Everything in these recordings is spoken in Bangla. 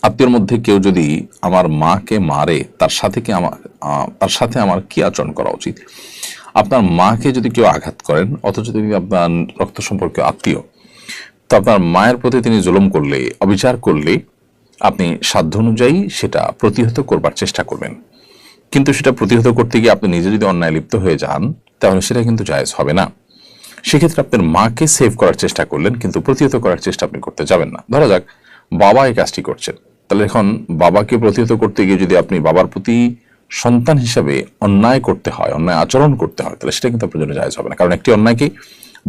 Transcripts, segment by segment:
আত্মীয়র মধ্যে কেউ যদি আমার মাকে মারে তার সাথে আমার কি আচরণ করা উচিত? আপনার মাকে যদি কেউ আঘাত করেন, অথচ তিনি আপনার রক্ত সম্পর্কে আত্মীয়, তো আপনার মায়ের প্রতি তিনি জুলুম করলে, অবিচার করলে, আপনি সাধ্য অনুযায়ী সেটা প্রতিহত করবার চেষ্টা করবেন। কিন্তু সেটা প্রতিহত করতে গিয়ে আপনি নিজে যদি অন্যায় লিপ্ত হয়ে যান, তাহলে সেটা কিন্তু জায়েজ হবে না। সেক্ষেত্রে আপনার মাকে সেভ করার চেষ্টা করলেন, কিন্তু প্রতিহত করার চেষ্টা আপনি করতে যাবেন না। ধরা যাক বাবা এই কাজটি করছেন, তাহলে এখন বাবাকে প্রতিহত করতে গিয়ে যদি আপনি বাবার প্রতি সন্তান হিসাবে অন্যায় করতে হয়, অন্যায় আচরণ করতে হয়, তাহলে সেটা কিন্তু আপনার জন্য জায়েজ হবে না। কারণ একটি অন্যায়কে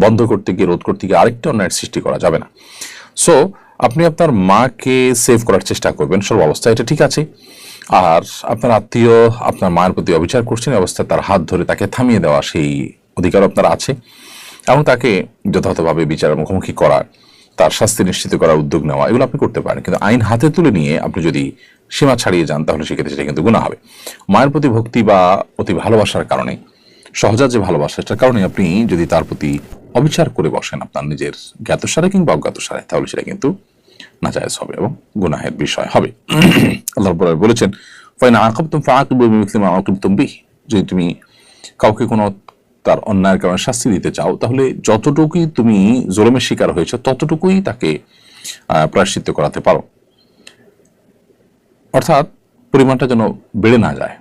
বন্ধ করতে গিয়ে, রোধ করতে গিয়ে আরেকটি অন্যায়ের সৃষ্টি করা যাবে না। সো আপনি আপনার মাকে সেভ করার চেষ্টা করবেন সর্বাবস্থায়, এটা ঠিক আছে। আর আপনার আত্মীয় আপনার মায়ের প্রতি অবিচার করছেন, এই অবস্থায় তার হাত ধরে তাকে থামিয়ে দেওয়া সেই অধিকার আপনার আছে, এবং তাকে যথাযথভাবে বিচারের মুখোমুখি করা, তার শাস্তি নিশ্চিত করার উদ্যোগ নেওয়া, এগুলো আপনি করতে পারেন। কিন্তু আইন হাতে তুলে নিয়ে আপনি যদি সীমা ছাড়িয়ে যান, তাহলে সেক্ষেত্রে সেটা কিন্তু গুনাহ হবে। মায়ের প্রতি ভক্তি বা অতি ভালোবাসার কারণে, সহজাত যে ভালোবাসা, সেটার কারণে আপনি যদি তার প্রতি অবিচার করে বসেন আপনার নিজের জ্ঞাতসারে কিংবা অজ্ঞাতসারে, তাহলে সেটা কিন্তু নাজায়েজ হবে এবং গুনাহের বিষয় হবে। আল্লাহ রাব্বুল আলামিন বলেছেন, ফাইন আকাবতুম ফাআকিবু বিমিসলি মা আকিবতুম বিহি, যদি তুমি কাউকে কোনো তার অন্যায়ের কারণে শাস্তি দিতে চাও, তাহলে যতটুকুই তুমি জুলুমের শিকার হয়েছে ততটুকুই তাকে প্রায়শ্চিত্ত করাতে পারো, অর্থাৎ পরিমাণটা যেন বেড়ে না যায়।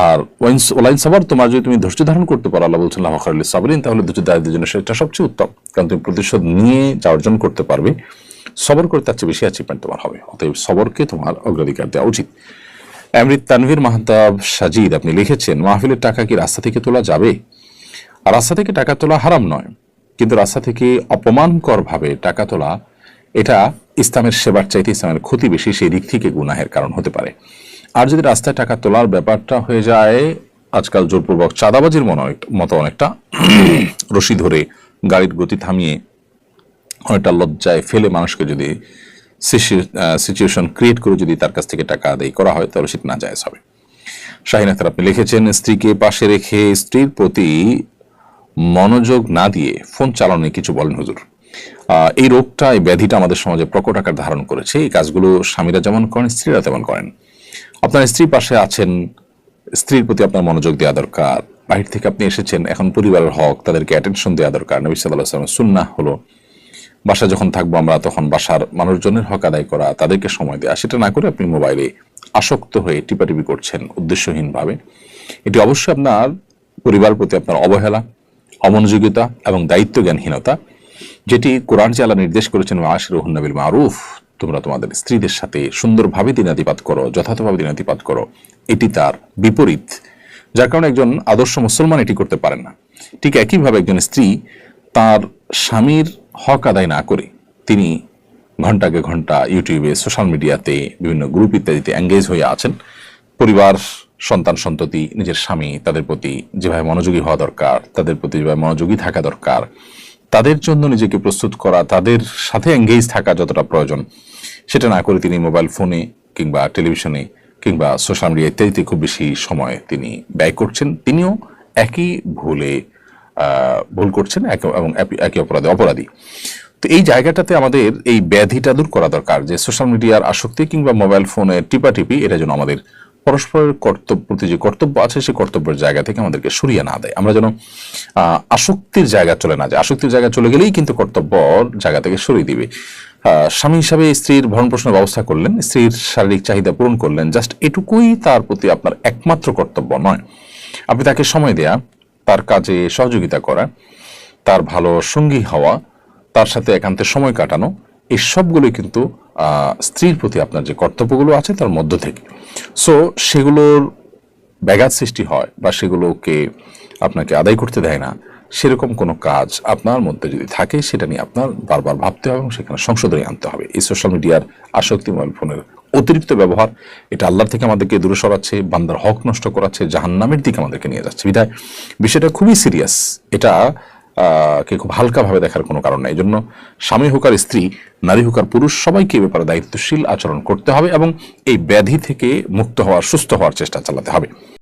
আর ওয়ালাইন সাবার, তোমার যদি তুমি ধৈর্য ধারণ করতে পারো, আল্লাহ বলছেন লাহু খায়রুল লিস-সাবিরিন, তাহলে ধৈর্যধারীদের জন্য সেটা সবচেয়ে উত্তম। কারণ তুমি প্রতিশোধ নিয়ে যা অর্জন করতে পারবে, সবর করে তার চেয়ে বেশি অ্যাচিভমেন্ট তোমার হবে। অতএব সবরকে তোমার অগ্রাধিকার দেওয়া উচিত। এমরিত তানভীর মাহতাব সাজিদ আপনি লিখেছেন, মাহফিলের টাকা কি রাস্তা থেকে তোলা যাবে? আর রাস্তা থেকে টাকা তোলা হারাম নয়, কিন্তু রাস্তা থেকে অপমানকর ভাবে টাকা তোলা, এটা ইসলামের সেবার চাইতে ইসলামের ক্ষতি বেশি, সেই দিক থেকে গুনাহের কারণ হতে পারে। আর যদি রাস্তায় টাকা তোলার ব্যাপারটা হয়ে যায় আজকাল জোরপূর্বক চাঁদাবাজির মতো, অনেকটা রশি ধরে গাড়ির গতি থামিয়ে অনেকটা লজ্জায় ফেলে মানুষকে যদি সিচুয়েশন ক্রিয়েট করে যদি তার কাছ থেকে টাকা আদায় করা হয়, তাহলে সেটা নাজায়েজ হবে। শাহিন আখতার আপনি লিখেছেন, স্ত্রীকে পাশে রেখে স্ত্রীর প্রতি মনোযোগ না দিয়ে ফোন চালানো কিছু বলেন হুজুর। এই রোগটা, এই ব্যাধিটা আমাদের সমাজে প্রকট আকার ধারণ করেছে। এই কাজগুলো স্বামীরা যেমন করেন, স্ত্রীরা তেমন করেন। আপনার স্ত্রী পাশে আছেন, স্ত্রীর প্রতি আপনার মনোযোগ দেওয়া দরকার। বাহির থেকে আপনি এসেছেন, এখন পরিবারের হক, তাদেরকে অ্যাটেনশন দেওয়া দরকার। নবী সাল্লাল্লাহু আলাইহি ওয়াসাল্লামের সুন্নাহ হলো বাসা যখন থাকবো আমরা, তখন বাসার মানুষজনের হক আদায় করা, তাদেরকে সময় দেওয়া। সেটা না করে আপনি মোবাইলে আসক্ত হয়ে টিপাটিপি করছেন উদ্দেশ্যহীনভাবে, এটি অবশ্যই আপনার পরিবারের প্রতি আপনার অবহেলা, অমনোযোগিতা এবং দায়িত্ব জ্ঞানহীনতা, যেটি কোরআন যে আল্লাহ নির্দেশ করেছেন, ওয়াশিরুহুন্না বিল মারুফ, তোমরা তোমাদের স্ত্রীদের সাথে সুন্দরভাবে দিনাতিপাত করো, যথাযথভাবে দিনাতিপাত করো, এটি তার বিপরীত। যার কারণে একজন আদর্শ মুসলমান এটি করতে পারেন না। ঠিক একইভাবে একজন স্ত্রী তার স্বামীর হক আদায় না করে তিনি ঘন্টাকে ঘন্টা ইউটিউবে, সোশ্যাল মিডিয়াতে, বিভিন্ন গ্রুপ ইত্যাদিতে এঙ্গেজ হয়ে আছেন, পরিবার, সন্তান সন্ততি, নিজের স্বামী, তাদের প্রতি যেভাবে মনোযোগী হওয়া দরকার, তাদের প্রতি যেভাবে মনোযোগী থাকা দরকার, তাদের জন্য নিজেকে প্রস্তুত করা, তাদের সাথে এঙ্গেজ থাকা যতটা প্রয়োজন, সেটা না করে তিনি মোবাইল ফোনে কিংবা টেলিভিশনে কিংবা সোশ্যাল মিডিয়া ইত্যাদিতে খুব বেশি সময় তিনি ব্যয় করছেন। তিনিও একই ভুল করছেন এবং একই অপরাধী। তো এই জায়গাটাতে আমাদের এই ব্যাধিটা দূর করা দরকার, যে সোশ্যাল মিডিয়ার আসক্তি কিংবা মোবাইল ফোনের টিপাটিপি, এটা যেন আমাদের পরস্পরের প্রতি যে কর্তব্য আছে, সেই কর্তব্যের জায়গা থেকে আমাদেরকে সরিয়ে না দেয়। আমরা যেন আসক্তির জায়গা চলে না যায়। আসক্তির জায়গা চলে গেলেই কিন্তু কর্তব্যর জায়গা থেকে সরিয়ে দিবে। স্বামী হিসাবে স্ত্রীর ভরণ পোষণের ব্যবস্থা করলেন, স্ত্রীর শারীরিক চাহিদা পূরণ করলেন, জাস্ট এটুকুই তার প্রতি আপনার একমাত্র কর্তব্য নয়। আপনি তাকে সময় দেয়া, তার কাজে সহযোগিতা করা, তার ভালো সঙ্গী হওয়া, তার সাথে একান্তে সময় কাটানো, এই সবগুলোই কিন্তু স্ত্রীর প্রতি আপনার যে কর্তব্যগুলো আছে তার মধ্য থেকে। সো সেগুলোর ব্যাঘাত সৃষ্টি হয় বা সেগুলোকে আপনাকে আদায় করতে দেয় না, সেরকম কোনো কাজ আপনার মধ্যে যদি থাকে, সেটা নিয়ে আপনার বারবার ভাবতে হবে এবং সেখানে সংশোধনী আনতে হবে। এই সোশ্যাল মিডিয়ার আসক্তি, মোবাইল ফোনের অতিরিক্ত ব্যবহার, এটা আল্লাহর থেকে আমাদেরকে দূরে সরাচ্ছে, বান্দার হক নষ্ট করাচ্ছে, জাহান্নামের দিকে আমাদেরকে নিয়ে যাচ্ছে। বিধায় বিষয়টা খুবই সিরিয়াস। এটা কে খুব হালকাভাবে দেখার কোনো কারণ নাই। এই জন্য স্বামী হোক আর স্ত্রী, নারী হোক আর পুরুষ, সবাইকে এ ব্যাপারে দায়িত্বশীল আচরণ করতে হবে এবং এই ব্যাধি থেকে মুক্ত হওয়ার, সুস্থ হওয়ার চেষ্টা চালাতে হবে।